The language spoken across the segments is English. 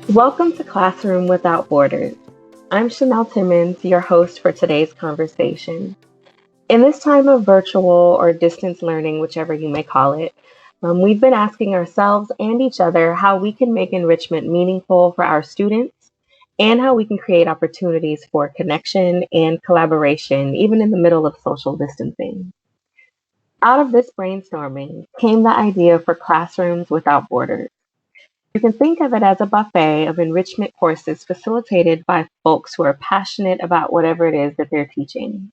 Welcome to Classroom Without Borders. I'm Chanel Timmons, your host for today's conversation. In this time of virtual or distance learning, whichever you may call it, we've been asking ourselves and each other how we can make enrichment meaningful for our students and how we can create opportunities for connection and collaboration, even in the middle of social distancing. Out of this brainstorming came the idea for Classrooms Without Borders. You can think of it as a buffet of enrichment courses facilitated by folks who are passionate about whatever it is that they're teaching.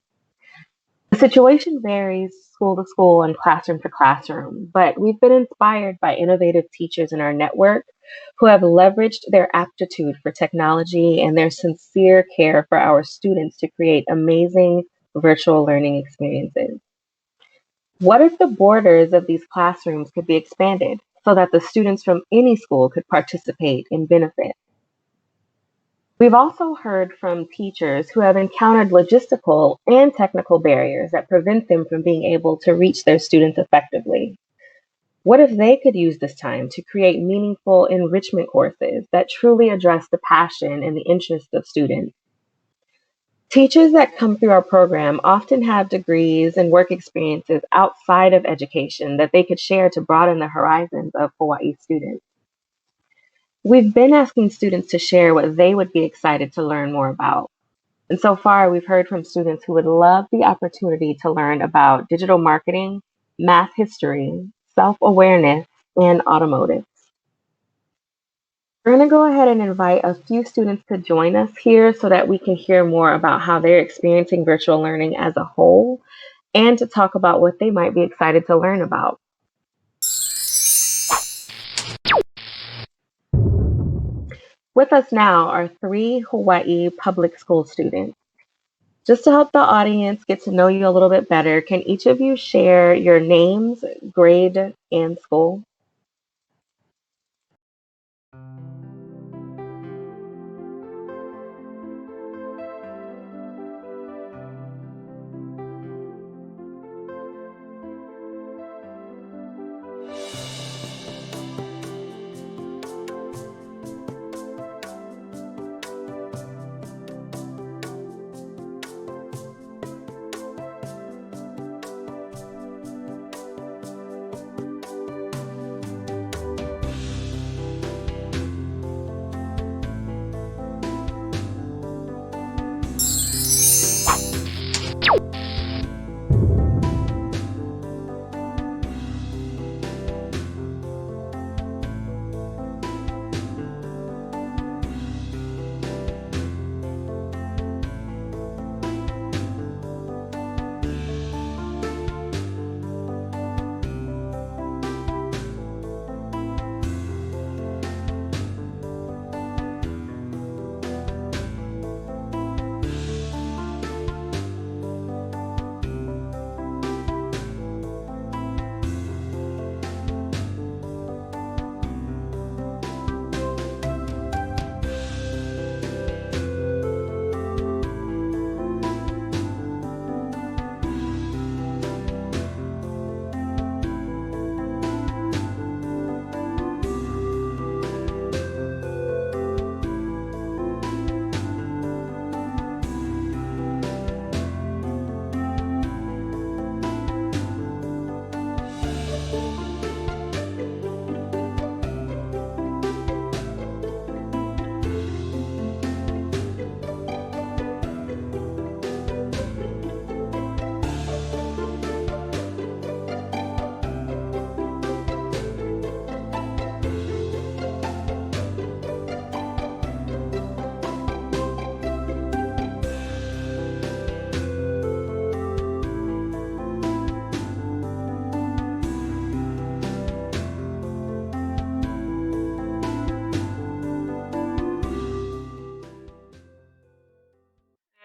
The situation varies school to school and classroom to classroom, but we've been inspired by innovative teachers in our network who have leveraged their aptitude for technology and their sincere care for our students to create amazing virtual learning experiences. What if the borders of these classrooms could be expanded so that the students from any school could participate and benefit? We've also heard from teachers who have encountered logistical and technical barriers that prevent them from being able to reach their students effectively. What if they could use this time to create meaningful enrichment courses that truly address the passion and the interest of students? Teachers that come through our program often have degrees and work experiences outside of education that they could share to broaden the horizons of Hawaii students. We've been asking students to share what they would be excited to learn more about. And so far, we've heard from students who would love the opportunity to learn about digital marketing, math history, self awareness, and automotive. We're going to go ahead and invite a few students to join us here so that we can hear more about how they're experiencing virtual learning as a whole and to talk about what they might be excited to learn about. With us now are three Hawaii public school students. Just to help the audience get to know you a little bit better, can each of you share your names, grade, and school?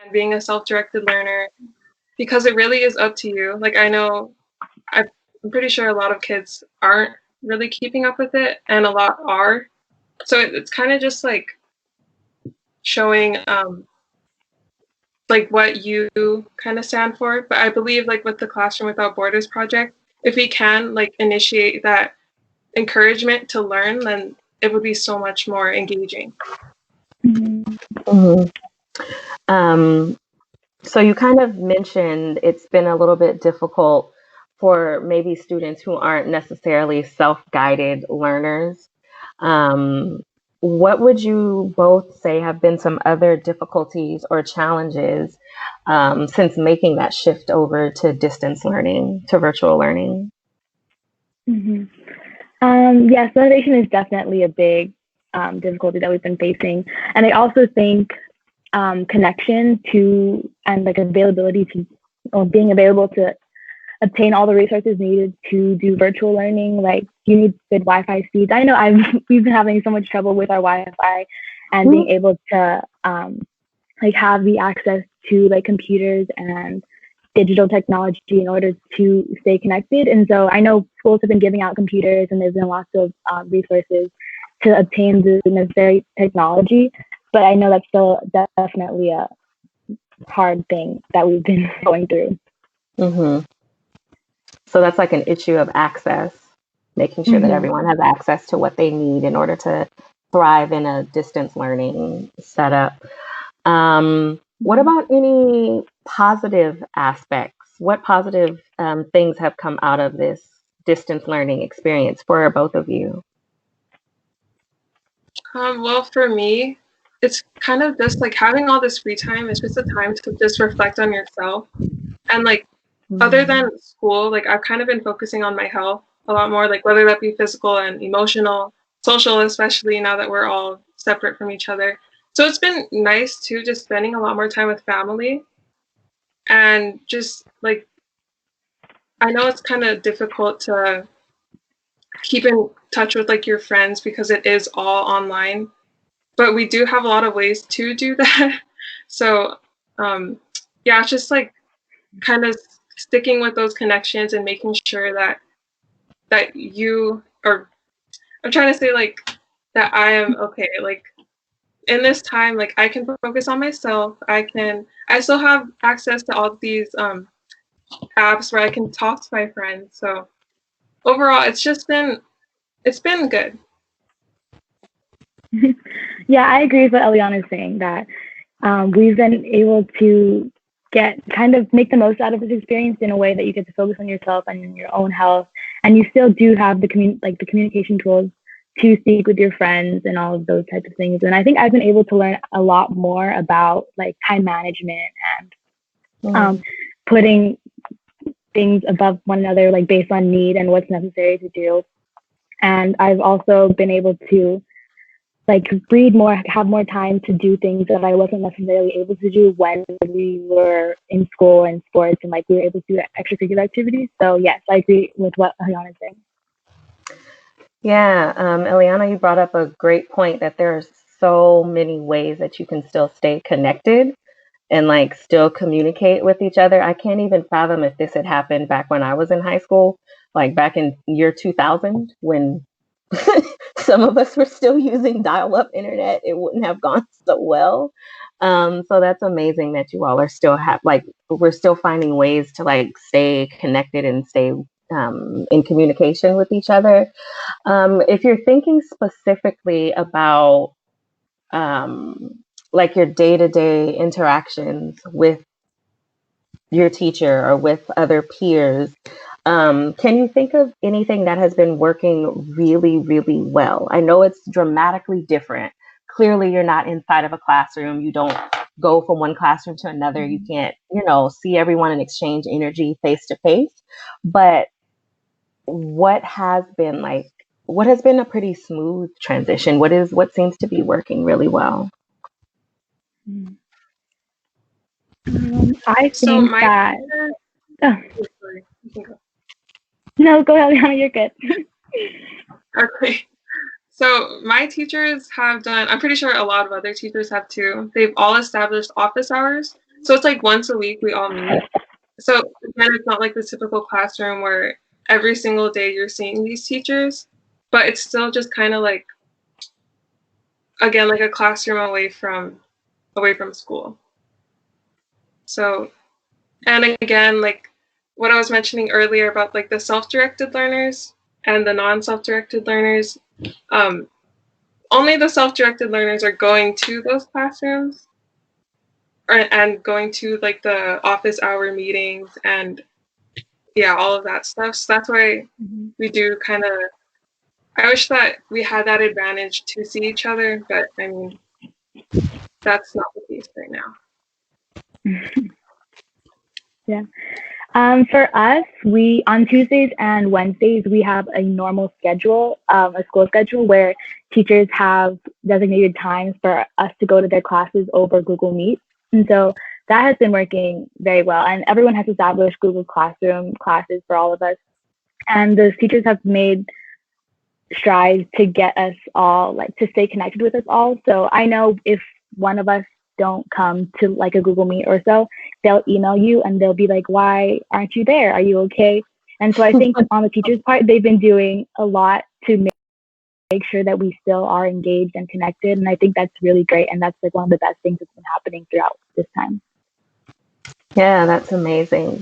And being a self-directed learner because it really is up to you. Like I know I'm pretty sure a lot of kids aren't really keeping up with it and a lot are. So it's kind of just like showing like what you kind of stand for. But I believe like with the Classroom Without Borders project, if we can like initiate that encouragement to learn, then it would be so much more engaging. Mm-hmm. So you kind of mentioned it's been a little bit difficult for maybe students who aren't necessarily self-guided learners. Um, what would you both say have been some other difficulties or challenges since making that shift over to distance learning, to virtual learning? Yes, motivation is definitely a big difficulty that we've been facing. And I also think connection to and like availability to or being available to obtain all the resources needed to do virtual learning. Like you need good Wi-Fi speeds. I know we've been having so much trouble with our Wi-Fi and being able to like have the access to like computers and digital technology in order to stay connected. And so I know schools have been giving out computers and there's been lots of resources to obtain the necessary technology. But I know that's still definitely a hard thing that we've been going through. Mm-hmm. So that's like an issue of access, making sure that everyone has access to what they need in order to thrive in a distance learning setup. What about any positive aspects? What positive things have come out of this distance learning experience for both of you? Well, for me, it's kind of just like having all this free time. It's just a time to just reflect on yourself. And like, other than school, like I've kind of been focusing on my health a lot more, like whether that be physical and emotional, social, especially now that we're all separate from each other. So it's been nice too, just spending a lot more time with family and just like, I know it's kind of difficult to keep in touch with like your friends because it is all online, but we do have a lot of ways to do that. So yeah, it's just like kind of sticking with those connections and making sure that you or I'm trying to say like that I am okay. Like in this time, like I can focus on myself. I still have access to all these apps where I can talk to my friends. So overall, it's been good. Yeah, I agree with what Eliana is saying that we've been able to get kind of make the most out of this experience in a way that you get to focus on yourself and your own health, and you still do have the the communication tools to speak with your friends and all of those types of things. And I think I've been able to learn a lot more about like time management and putting things above one another, like based on need and what's necessary to do. And I've also been able to like read more, have more time to do things that I wasn't necessarily able to do when we were in school and sports and like we were able to do extracurricular activities. So yes, I agree with what Eliana is saying. Yeah, Eliana, you brought up a great point that there are so many ways that you can still stay connected and like still communicate with each other. I can't even fathom if this had happened back when I was in high school, like back in year 2000 when some of us were still using dial-up internet. It wouldn't have gone so well. So that's amazing that you all are still we're still finding ways to like stay connected and stay in communication with each other. If you're thinking specifically about like your day-to-day interactions with your teacher or with other peers, can you think of anything that has been working really, really well? I know it's dramatically different. Clearly, you're not inside of a classroom. You don't go from one classroom to another. You can't, see everyone and exchange energy face to face. But what has been a pretty smooth transition? What seems to be working really well? I So think my that. Oh, go. no, go ahead, Eliana. You're good. Okay. So my teachers have done, I'm pretty sure a lot of other teachers have too. They've all established office hours. So it's like once a week we all meet. So again, it's not like the typical classroom where every single day you're seeing these teachers, but it's still just kind of like, again, like a classroom away from school. So, and again, like what I was mentioning earlier about like the self-directed learners and the non-self-directed learners, only the self-directed learners are going to those classrooms and going to like the office hour meetings and yeah, all of that stuff. So that's why we do kind of, I wish that we had that advantage to see each other, but I mean, that's not the case right now. Yeah. For us, we on Tuesdays and Wednesdays we have a normal schedule, a school schedule where teachers have designated times for us to go to their classes over Google Meet, and so that has been working very well. And everyone has established Google Classroom classes for all of us, and the teachers have made strides to get us all like to stay connected with us all. So I know if one of us don't come to like a Google Meet or so, they'll email you and they'll be like, "Why aren't you there? Are you okay?" And so I think on the teachers' part, they've been doing a lot to make sure that we still are engaged and connected. And I think that's really great. And that's like one of the best things that's been happening throughout this time. Yeah, that's amazing.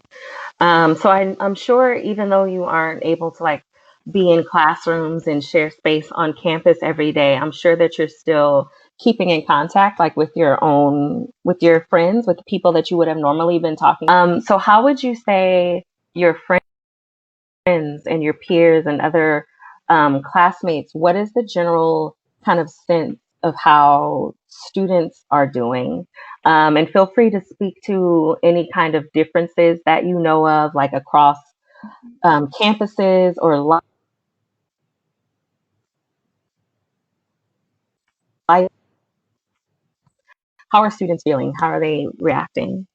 So I'm sure even though you aren't able to like be in classrooms and share space on campus every day, I'm sure that you're still keeping in contact like with your friends, with the people that you would have normally been talking. So how would you say your friends and your peers and other classmates, what is the general kind of sense of how students are doing? And feel free to speak to any kind of differences that you know of, like across campuses or life. How are students feeling? How are they reacting?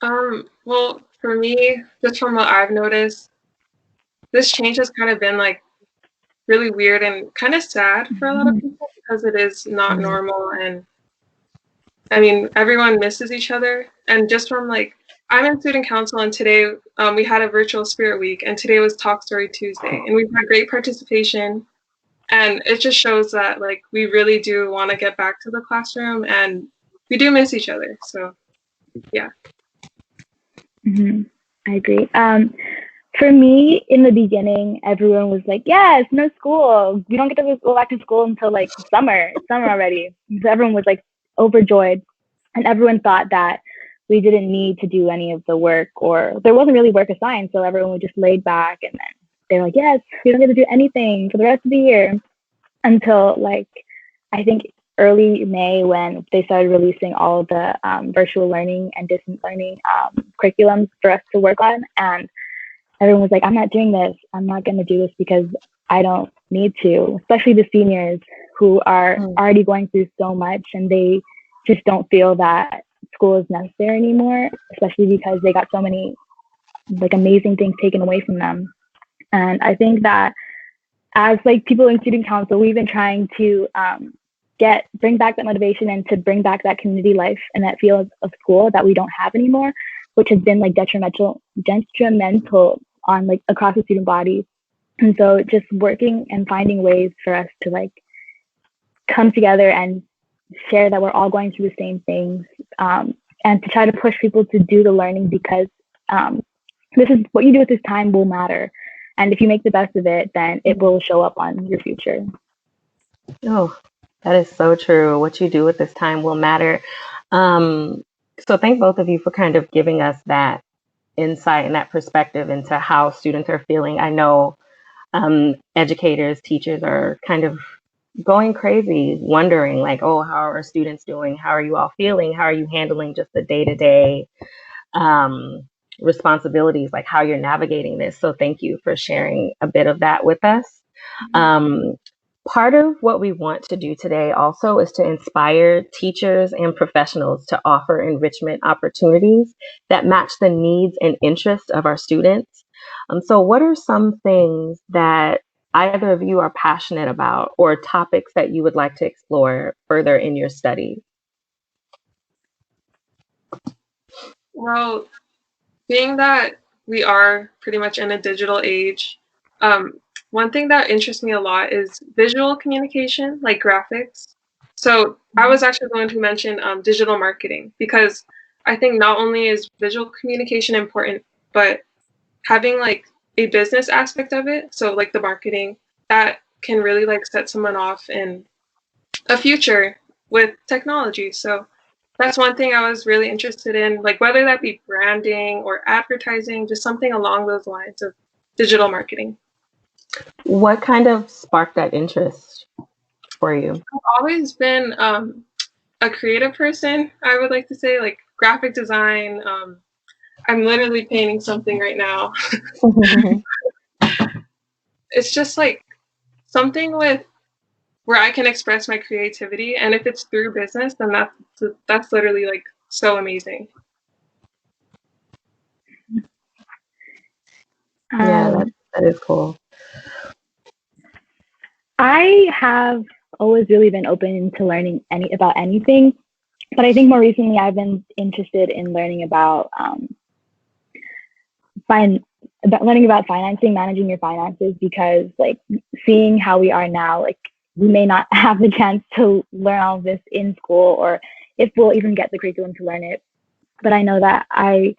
Well, for me, just from what I've noticed, this change has kind of been like really weird and kind of sad for a lot of people because it is not Mhm. normal. And I mean, everyone misses each other. And just from like, I'm in student council, and today we had a virtual spirit week, and today was Talk Story Tuesday, and we've had great participation. And it just shows that like we really do want to get back to the classroom, and we do miss each other. So yeah. Mm-hmm. I agree. For me, in the beginning, everyone was like, "Yes, no school. We don't get to go back to school until like summer. It's summer already." So everyone was like overjoyed, and everyone thought that we didn't need to do any of the work, or there wasn't really work assigned. So everyone was just laid back, and then they're like, "Yes, we don't get to do anything for the rest of the year." Until like I think early May when they started releasing all the virtual learning and distance learning curriculums for us to work on, and everyone was like, "I'm not doing this. I'm not going to do this because I don't need to." Especially the seniors who are Mm. already going through so much and they just don't feel that school is necessary anymore, especially because they got so many like amazing things taken away from them. And I think that as like people in student council, we've been trying to bring back that motivation and to bring back that community life and that feel of school that we don't have anymore, which has been like detrimental on like across the student body. And so just working and finding ways for us to like come together and share that we're all going through the same things, and to try to push people to do the learning because this is what you do with this time will matter. And if you make the best of it, then it will show up on your future. Oh, that is so true. What you do with this time will matter. Um, so thank both of you for kind of giving us that insight and that perspective into how students are feeling. I know educators, teachers are kind of going crazy, wondering like, oh, how are students doing? How are you all feeling? How are you handling just the day to day responsibilities, like how you're navigating this? So thank you for sharing a bit of that with us. Um, Part of what we want to do today also is to inspire teachers and professionals to offer enrichment opportunities that match the needs and interests of our students. So, what are some things that either of you are passionate about or topics that you would like to explore further in your study? Well, being that we are pretty much in a digital age, one thing that interests me a lot is visual communication, like graphics. So I was actually going to mention digital marketing because I think not only is visual communication important, but having like a business aspect of it, so like the marketing, that can really like set someone off in a future with technology. So that's one thing I was really interested in, like whether that be branding or advertising, just something along those lines of digital marketing. What kind of sparked that interest for you? I've always been a creative person, I would like to say, like graphic design. I'm literally painting something right now. It's just like something with where I can express my creativity, and if it's through business, then that's literally like so amazing. Yeah, Um, that is cool. I have always really been open to learning about anything, but I think more recently I've been interested in learning about learning about financing, managing your finances, because like seeing how we are now, like we may not have the chance to learn all of this in school, or if we'll even get the curriculum to learn it. But I know that I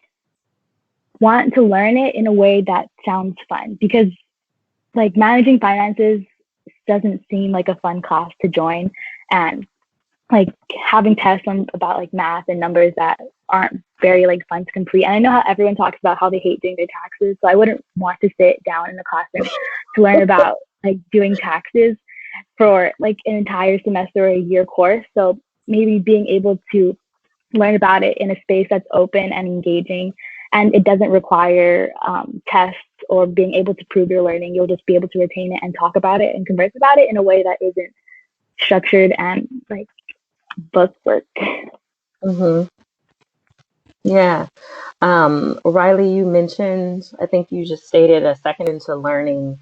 want to learn it in a way that sounds fun, because like managing finances doesn't seem like a fun class to join, and like having tests about like math and numbers that aren't very like fun to complete. And I know how everyone talks about how they hate doing their taxes, so I wouldn't want to sit down in the classroom to learn about like doing taxes for like an entire semester or a year course. So maybe being able to learn about it in a space that's open and engaging, and it doesn't require tests or being able to prove your learning. You'll just be able to retain it and talk about it and converse about it in a way that isn't structured and like book work. Mm-hmm. Yeah. Riley, you mentioned, I think you just stated a second into learning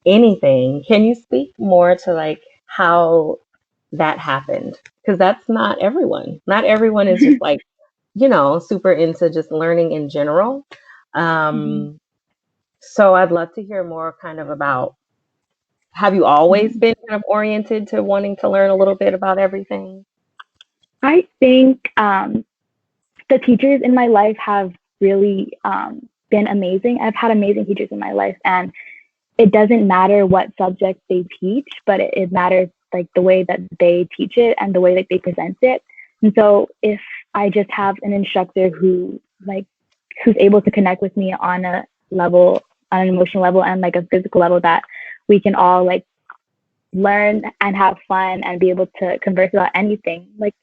anything. Can you speak more to like how that happened? Because that's not everyone. Not everyone is just like, super into just learning in general. Mm-hmm. So I'd love to hear more kind of about, have you always been kind of oriented to wanting to learn a little bit about everything? I think the teachers in my life have really been amazing. I've had amazing teachers in my life, and it doesn't matter what subject they teach, but it matters like the way that they teach it and the way that they present it. And so if I just have an instructor who's able to connect with me on a level, on an emotional level and like a physical level, that we can all like learn and have fun and be able to converse about anything. Like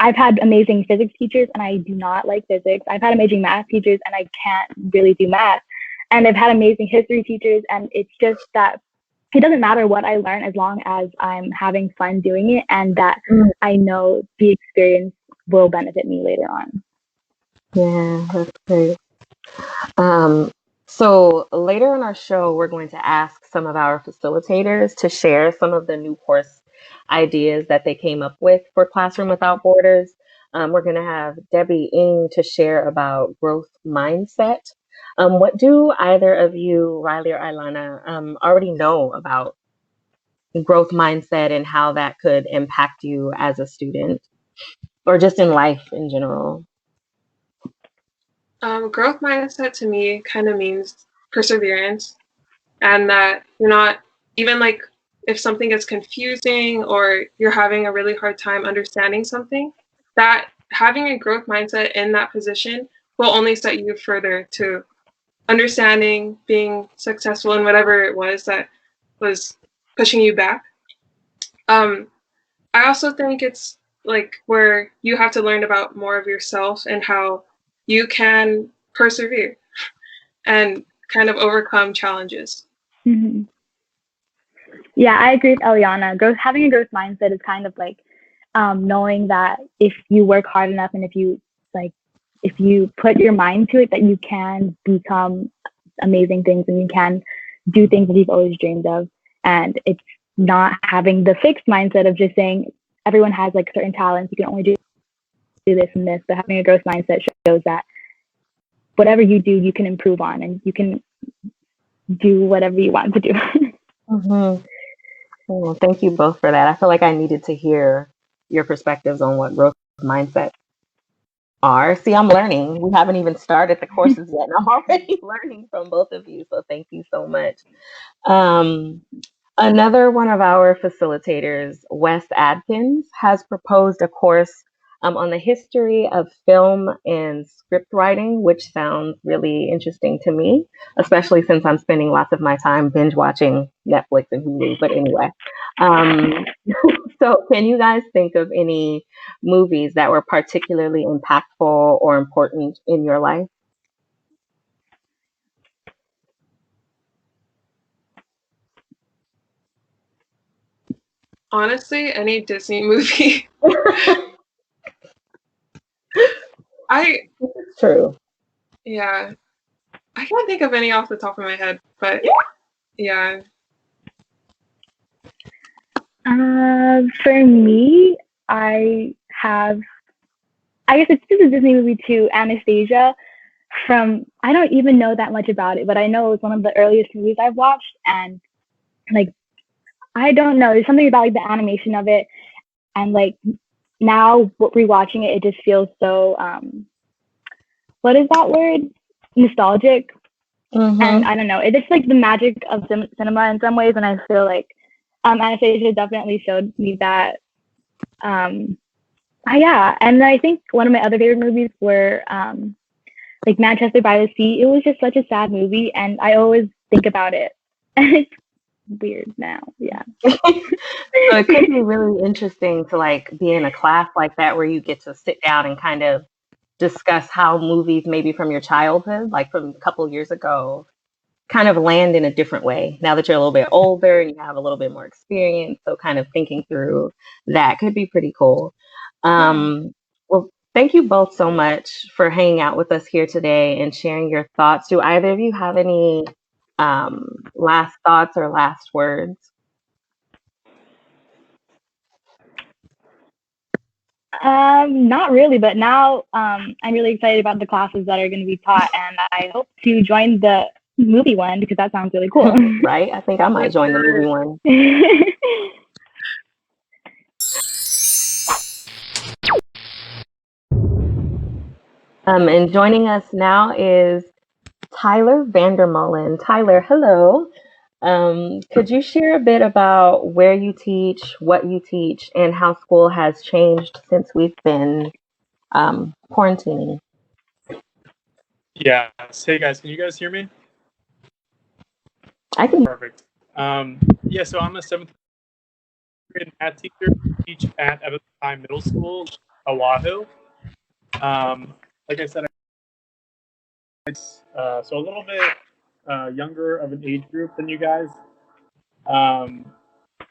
I've had amazing physics teachers and I do not like physics. I've had amazing math teachers and I can't really do math. And I've had amazing history teachers, and it's just that it doesn't matter what I learn as long as I'm having fun doing it and that I know the experience will benefit me later on. Yeah, that's great. Um, so later in our show, we're going to ask some of our facilitators to share some of the new course ideas that they came up with for Classroom Without Borders. We're going to have Debbie Ng to share about growth mindset. What do either of you, Riley or Ilana, already know about growth mindset and how that could impact you as a student or just in life in general? Growth mindset to me kind of means perseverance, and that you're not even like if something is confusing or you're having a really hard time understanding something, that having a growth mindset in that position will only set you further to understanding, being successful in whatever it was that was pushing you back. Um, I also think it's like where you have to learn about more of yourself and how you can persevere and kind of overcome challenges. Mm-hmm. Yeah, I agree with Eliana. Having a growth mindset is kind of like knowing that if you work hard enough and if you put your mind to it, that you can become amazing things and you can do things that you've always dreamed of. And it's not having the fixed mindset of just saying everyone has like certain talents, you can only do this and this, but having a growth mindset shows that whatever you do, you can improve on and you can do whatever you want to do. Mm-hmm. Well, thank you both for that. I feel like I needed to hear your perspectives on what growth mindset are. See, I'm learning. We haven't even started the courses yet, and I'm already learning from both of you. So thank you so much. Um, Another one of our facilitators, Wes Adkins, has proposed a course on the history of film and script writing, which sounds really interesting to me, especially since I'm spending lots of my time binge watching Netflix and Hulu. But anyway, um, so can you guys think of any movies that were particularly impactful or important in your life? Honestly, any Disney movie. I It's true. yeah, I can't think of any off the top of my head, but yeah. For me, I have, I guess it's just a Disney movie too, Anastasia. I don't even know that much about it, but I know it was one of the earliest movies I've watched. And like, I don't know, there's something about like the animation of it. And like now rewatching it, it just feels so, what is that word? Nostalgic. And Mm-hmm. I don't know, it's just like the magic of cinema in some ways. And I feel like Anastasia definitely showed me that. Um, yeah, and I think one of my other favorite movies were like Manchester by the Sea. It was just such a sad movie, and I always think about it. And it's weird now. Yeah. So it could be really interesting to like be in a class like that where you get to sit down and kind of discuss how movies maybe from your childhood, like from a couple years ago, kind of land in a different way now that you're a little bit older and you have a little bit more experience. So kind of thinking through that could be pretty cool. Yeah. Well, thank you both so much for hanging out with us here today and sharing your thoughts. Do either of you have any last thoughts or last words? Not really, but now I'm really excited about the classes that are going to be taught, and I hope to join the movie one because that sounds really cool. Right? I think I might join the movie one. And joining us now is Tyler Vandermolen. Tyler, hello. Could you share a bit about where you teach, what you teach, and how school has changed since we've been quarantining? Yeah. Hey guys, can you guys hear me? I can. Perfect. Yeah, so I'm a seventh grade math teacher. I teach at High Middle School, Oahu. Like I said, so a little bit younger of an age group than you guys. Um,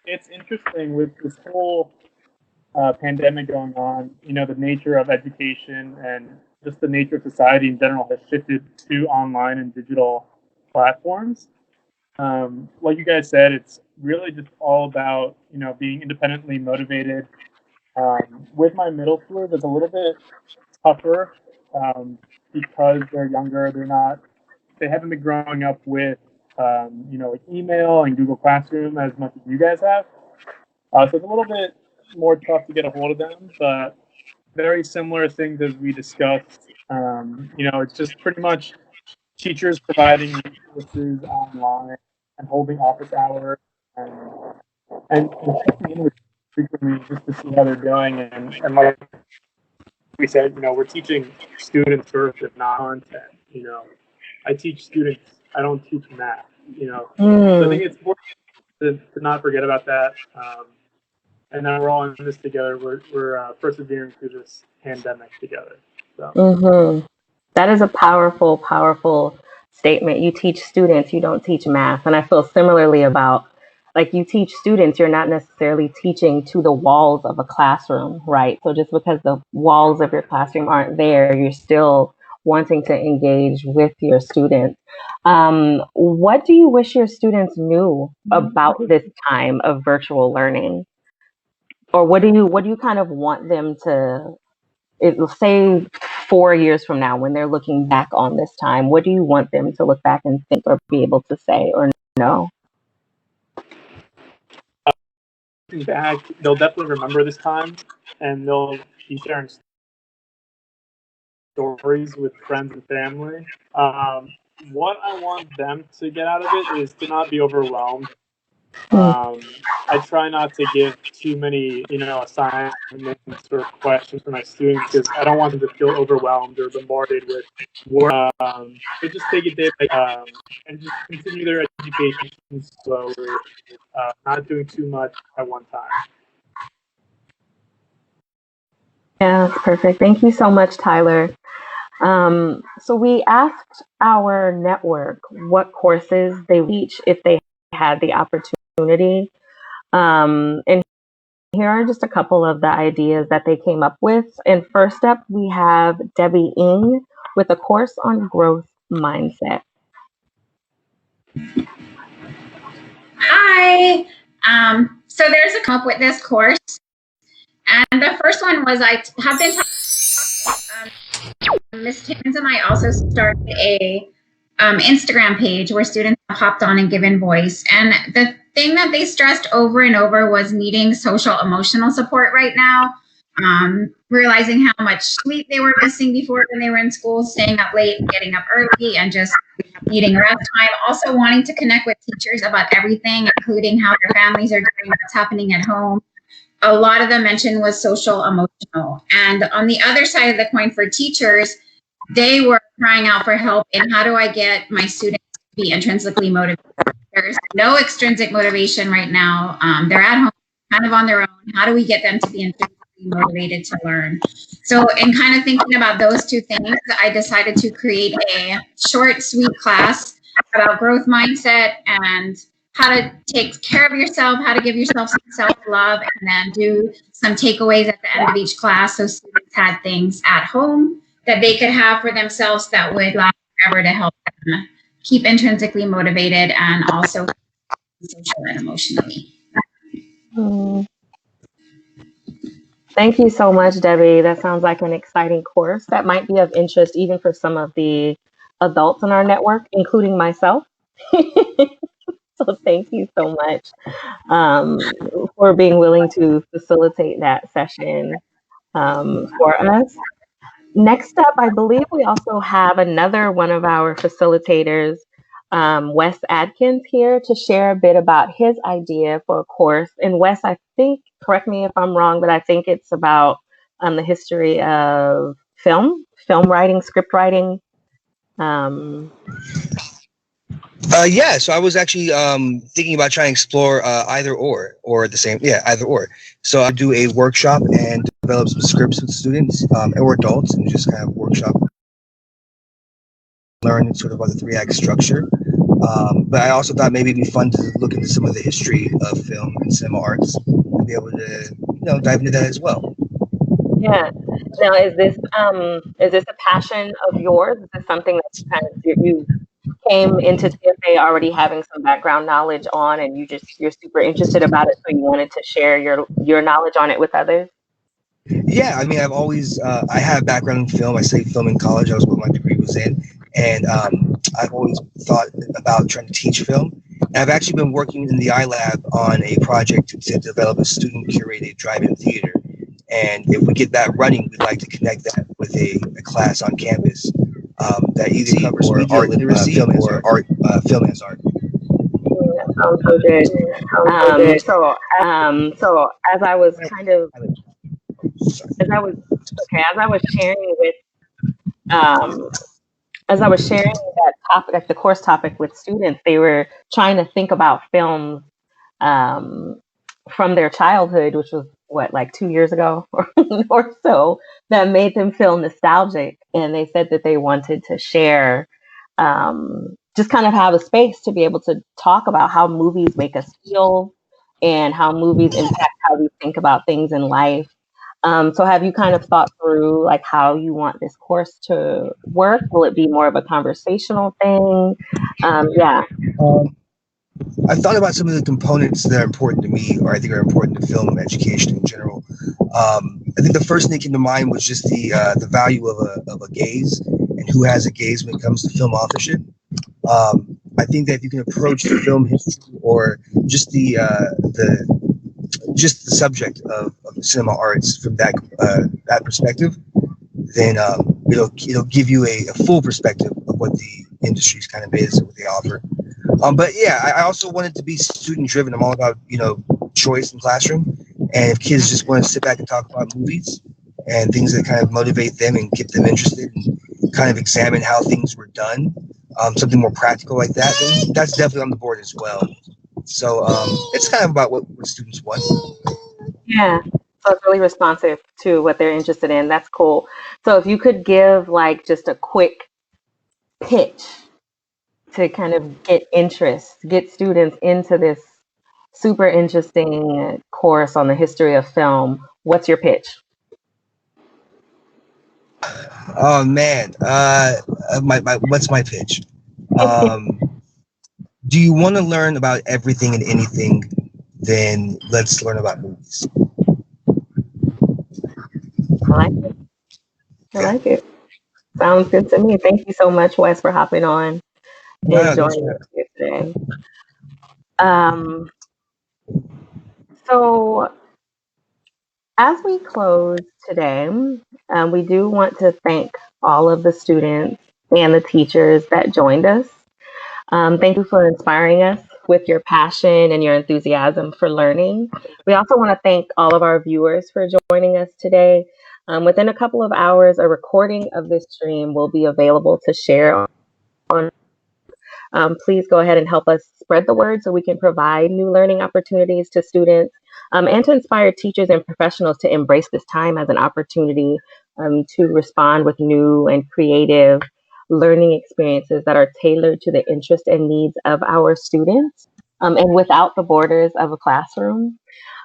it's interesting with this whole pandemic going on. You know, the nature of education and just the nature of society in general has shifted to online and digital platforms. Like you guys said, it's really just all about being independently motivated. With my middle schoolers, it's a little bit tougher because they're younger. They haven't been growing up with like email and Google Classroom as much as you guys have. So it's a little bit more tough to get a hold of them, but very similar things as we discussed. It's just pretty much teachers providing resources online and holding office hours and checking in with frequently just to see how they're doing. And like we said, we're teaching students first, if not content. I teach students. I don't teach math. So I Mm, think it's important to not forget about that. And then we're all in this together. We're persevering through this pandemic together. So. hmm That is a powerful, powerful statement. You teach students, you don't teach math. And I feel similarly about like you teach students, you're not necessarily teaching to the walls of a classroom, right? So just because the walls of your classroom aren't there, you're still wanting to engage with your students. What do you wish your students knew about this time of virtual learning? Or what do you kind of want them to it will say 4 years from now when they're looking back on this time, what do you want them to look back and think or be able to say or know? Back, they'll definitely remember this time, and they'll be sharing stories with friends and family. What I want them to get out of it is to not be overwhelmed. I try not to give too many, assignments or questions for my students because I don't want them to feel overwhelmed or bombarded with work. But just take it day by and just continue their education slowly, not doing too much at one time. Yeah, that's perfect. Thank you so much, Tyler. So we asked our network what courses they would teach if they had the opportunity. And here are just a couple of the ideas that they came up with. And first up, we have Debbie Ng with a course on growth mindset. Hi. So there's a come up with this course. And the first one was I have been talking, Ms. Timmons and I also started a Instagram page where students hopped on and given voice. And the thing that they stressed over and over was needing social emotional support right now. Realizing how much sleep they were missing before when they were in school, staying up late and getting up early and just needing rest time. Also wanting to connect with teachers about everything, including how their families are doing, what's happening at home. A lot of the mention was social emotional. And on the other side of the coin for teachers, they were crying out for help in how do I get my students to be intrinsically motivated. There's no extrinsic motivation right now. They're at home, kind of on their own. How do we get them to be intrinsically motivated to learn? So in kind of thinking about those two things, I decided to create a short, sweet class about growth mindset and how to take care of yourself, how to give yourself some self-love, and then do some takeaways at the end of each class so students had things at home that they could have for themselves that would last forever to help them keep intrinsically motivated and also social and emotionally. Thank you so much, Debbie. That sounds like an exciting course that might be of interest even for some of the adults in our network, including myself. So thank you so much for being willing to facilitate that session for us. Next up, I believe we also have another one of our facilitators, Wes Adkins, here to share a bit about his idea for a course. And Wes, I think, correct me if I'm wrong, but I think it's about the history of film writing, script writing. Yeah, so I was actually thinking about trying to explore either or the same. Yeah, either or. So I do a workshop and develop some scripts with students or adults and just kind of workshop, learn sort of about the 3-act structure. But I also thought maybe it'd be fun to look into some of the history of film and cinema arts and be able to, dive into that as well. Yeah. Now, is this a passion of yours? Is this something that you came into TFA already having some background knowledge on, and you're super interested about it, so you wanted to share your knowledge on it with others? Yeah, I mean, I've always I have background in film. I studied film in college. That was what my degree was in, and I've always thought about trying to teach film. And I've actually been working in the iLab on a project to develop a student-curated drive-in theater. And if we get that running, we'd like to connect that with a class on campus that either covers art literacy film or art, film as art. Sounds so good. So as I was sharing that topic, like the course topic with students, they were trying to think about films from their childhood, which was like 2 years ago or so, that made them feel nostalgic. And they said that they wanted to share, just kind of have a space to be able to talk about how movies make us feel and how movies impact how we think about things in life. So have you kind of thought through like how you want this course to work? Will it be more of a conversational thing? Yeah. I've thought about some of the components that are important to me, or I think are important to film education in general. I think the first thing that came to mind was just the value of a gaze and who has a gaze when it comes to film authorship. I think that if you can approach the film history or just the subject of cinema arts from that perspective, then it'll give you a full perspective of what the industry's kind of is and what they offer. But yeah, I also wanted to be student driven. I'm all about, choice in classroom. And if kids just want to sit back and talk about movies and things that kind of motivate them and get them interested and kind of examine how things were done, something more practical like that, then that's definitely on the board as well. So it's kind of about what students want. Yeah. So it's really responsive to what they're interested in. That's cool. So if you could give like just a quick pitch to kind of get interest, get students into this super interesting course on the history of film, what's your pitch? Oh man, what's my pitch? Do you want to learn about everything and anything? Then let's learn about movies. I like it. I like it. Sounds good to me. Thank you so much, Wes, for hopping on and joining us here today. So as we close today, we do want to thank all of the students and the teachers that joined us. Thank you for inspiring us with your passion and your enthusiasm for learning. We also want to thank all of our viewers for joining us today. Within a couple of hours, a recording of this stream will be available to share on. Please go ahead and help us spread the word so we can provide new learning opportunities to students and to inspire teachers and professionals to embrace this time as an opportunity to respond with new and creative learning experiences that are tailored to the interests and needs of our students and without the borders of a classroom.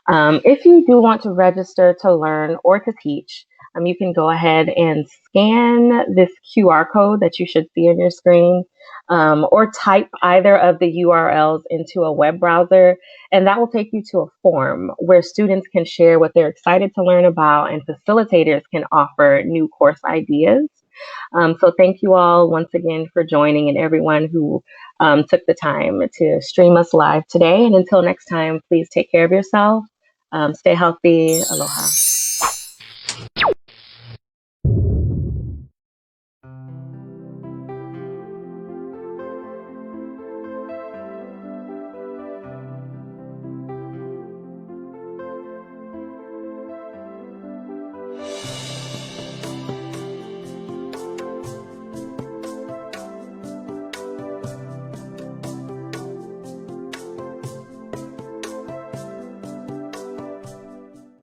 If you do want to register to learn or to teach, you can go ahead and scan this QR code that you should see on your screen, or type either of the URLs into a web browser, and that will take you to a form where students can share what they're excited to learn about and facilitators can offer new course ideas. So thank you all once again for joining and everyone who took the time to stream us live today. And until next time, please take care of yourself. Stay healthy. Aloha.